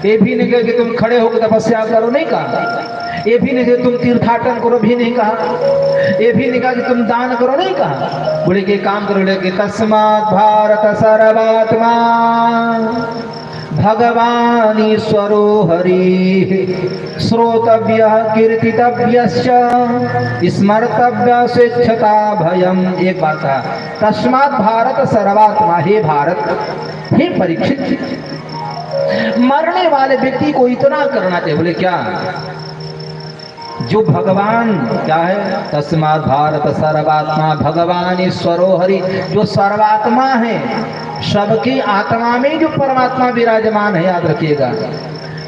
ये भी नहीं कहा कि तुम खड़े होकर तपस्या करो, नहीं कहा। ये भी नहीं कहा तुम तीर्थाटन करो, भी नहीं कहा। ये भी नहीं कहा कि तुम दान करो, नहीं कहा। बोले कि काम करो, लेके तस्मात् भारत सर्वात्मा भगवान ईश्वरो हरि श्रोतव्य कीर्तितव्यश्च स्मर्तव्य स्वेच्छता भयम। एक बात कहा, तस्मात् भारत सर्वात्मा, हे भारत, हे परीक्षित, मरने वाले व्यक्ति को इतना करना चाहिए। बोले क्या? जो भगवान क्या है, तस्मात् भारत सर्वात्मा भगवान ईश्वरो हरि, जो सर्वात्मा है, सबकी आत्मा में जो परमात्मा विराजमान है। याद रखिएगा,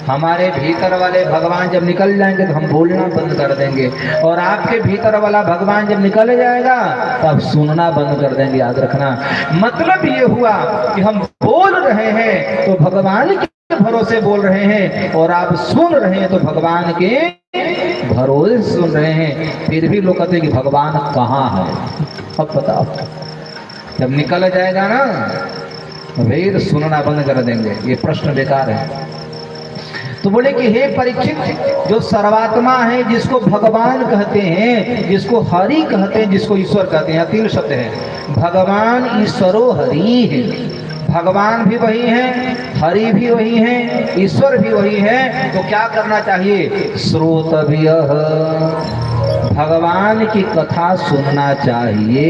हमारे भीतर वाले भगवान जब निकल जाएंगे तो हम बोलना बंद कर देंगे, और आपके भीतर वाला भगवान जब निकल जाएगा तब सुनना बंद कर देंगे। याद रखना, मतलब ये हुआ कि हम बोल रहे हैं तो भगवान के भरोसे बोल रहे हैं, और आप सुन रहे हैं तो भगवान के भरोसे सुन रहे हैं। फिर भी लोग कहते हैं कि भगवान कहाँ है। अब बताओ, जब निकल जाएगा ना फिर सुनना बंद कर देंगे। ये प्रश्न बेकार है। तो बोले कि हे परीक्षित, जो सर्वात्मा है, जिसको भगवान कहते हैं, जिसको हरि कहते हैं, जिसको ईश्वर कहते हैं, तीन शब्द है, भगवान ईश्वरो हरि है। भगवान भी वही है, हरि भी वही है, ईश्वर भी वही है। तो क्या करना चाहिए? श्रोतव्य, भगवान की कथा सुनना चाहिए।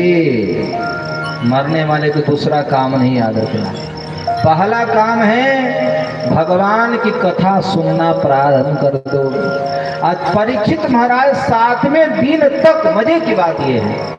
मरने वाले को दूसरा काम नहीं याद रखना। पहला काम है भगवान की कथा सुनना प्रारंभ कर दो। आज परीक्षित महाराज 7वें दिन तक, मजे की बात यह है,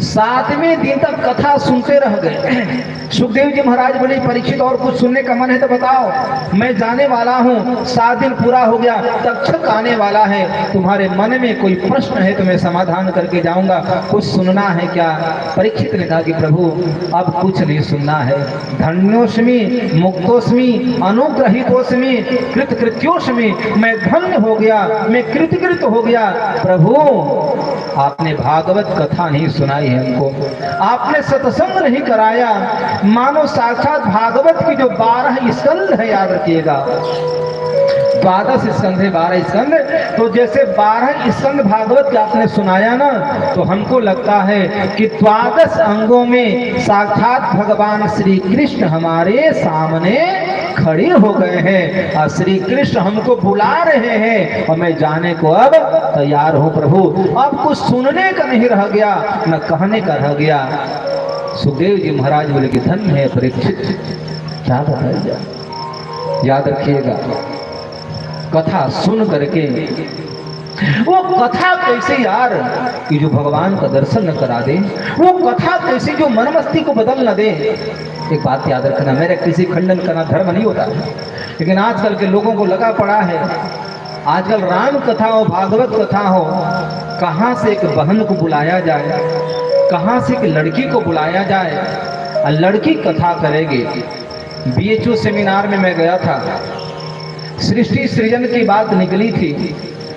7वें दिन तक कथा सुनते रह गए। सुखदेव जी महाराज बोले, परीक्षित और कुछ सुनने का मन है तो बताओ, मैं जाने वाला हूँ, 7 दिन पूरा हो गया, तक्षक आने वाला है, तुम्हारे मन में कोई प्रश्न है तो मैं समाधान करके जाऊंगा, कुछ सुनना है क्या? परीक्षित ने कहा कि प्रभु अब कुछ नहीं सुनना है। धन्योस्मि मुक्तोस्मि अनुग्रहितोस्मि कृतकृत्योस्मि, मैं धन्य हो गया, मैं कृतकृत हो गया। प्रभु आपने भागवत कथा नहीं सुनाई है हमको, आपने सत्संग नहीं कराया, मानो साक्षात भागवत की जो 12 स्कंद है, याद रखिएगा 12 स्कंद है, 12 स्कंद, तो जैसे 12 स्कंद भागवत के आपने सुनाया ना, तो हमको लगता है कि 12 अंगों में साक्षात भगवान श्री कृष्ण हमारे सामने खड़े हो गए हैं, और श्री कृष्ण हमको बुला रहे हैं, और मैं जाने को अब तैयार हूँ प्रभु। अब कुछ सुनने का नहीं रह गया, न कहने का रह गया। सुखदेव जी महाराज बोले कि धन्य है परीक्षित, क्या बताइए। याद रखिएगा, कथा सुन करके, वो कथा कैसे यार कि जो भगवान का दर्शन न करा दे, वो कथा कैसे जो मन मस्ती को बदल न दे। एक बात याद रखना, मेरा किसी खंडन करना धर्म नहीं होता, लेकिन आजकल के लोगों को लगा पड़ा है, आजकल राम कथा हो, भागवत कथा हो, कहाँ से एक बहन को बुलाया जाए, कहाँ से एक लड़की को बुलाया जाए, और लड़की कथा करेगी। BHO सेमिनार में मैं गया था, सृष्टि सृजन की बात निकली थी,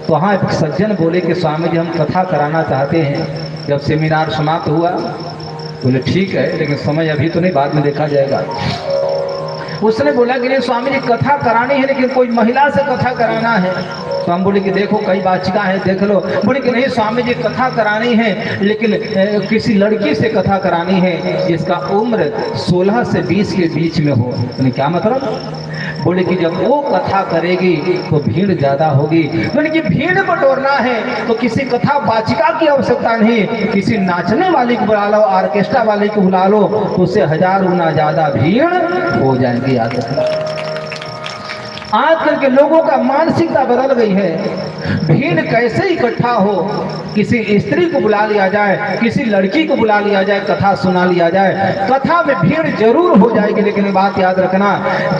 तो वहाँ एक सज्जन बोले कि स्वामी जी हम कथा कराना चाहते हैं। जब सेमिनार समाप्त हुआ, बोले ठीक है, लेकिन समय अभी तो नहीं, बाद में देखा जाएगा। उसने बोला कि नहीं स्वामी जी कथा करानी है, लेकिन कोई महिला से कथा कराना है। तो हम बोले कि देखो कई वाचिका है, देख लो। बोले कि नहीं स्वामी जी कथा करानी है, लेकिन किसी लड़की से कथा करानी है जिसका उम्र 16 से 20 के बीच में हो। तो क्या मतलब? बोले कि जब वो कथा करेगी तो भीड़ ज्यादा होगी। बोले कि भीड़ बटोरना है तो किसी कथा वाचिका की आवश्यकता नहीं, किसी नाचने वाली को बुला लो, ऑर्केस्ट्रा वाले को बुला लो, तो उससे 1000 गुना ज्यादा भीड़ हो जाएगी। याद रखना, आजकल के लोगों का मानसिकता बदल गई है। भीड़ कैसे इकट्ठा हो, किसी स्त्री को बुला लिया जाए, किसी लड़की को बुला लिया जाए, कथा सुना लिया जाए, कथा में भीड़ जरूर हो जाएगी। लेकिन बात याद रखना,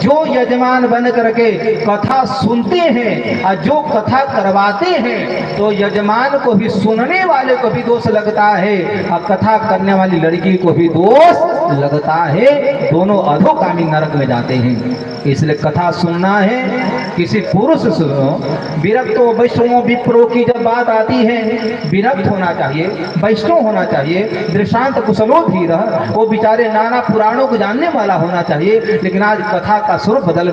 जो यजमान बन करके कथा सुनते हैं और जो कथा करवाते हैं, तो यजमान को भी, सुनने वाले को भी दोष लगता है, और कथा करने वाली लड़की को भी दोष लगता है। दोनों अधोगामी नरक में जाते हैं। इसलिए कथा सुनना है, किसी पुरुष सुनो। विरक्तो वैष्णव विप्रो की जब बात आती है, विरक्त होना चाहिए, वैष्णव होना चाहिए, दृष्टांत कुशलो धीरः, वो बेचारे नाना पुराणों को जानने वाला होना चाहिए। लेकिन आज कथा का स्वरूप बदल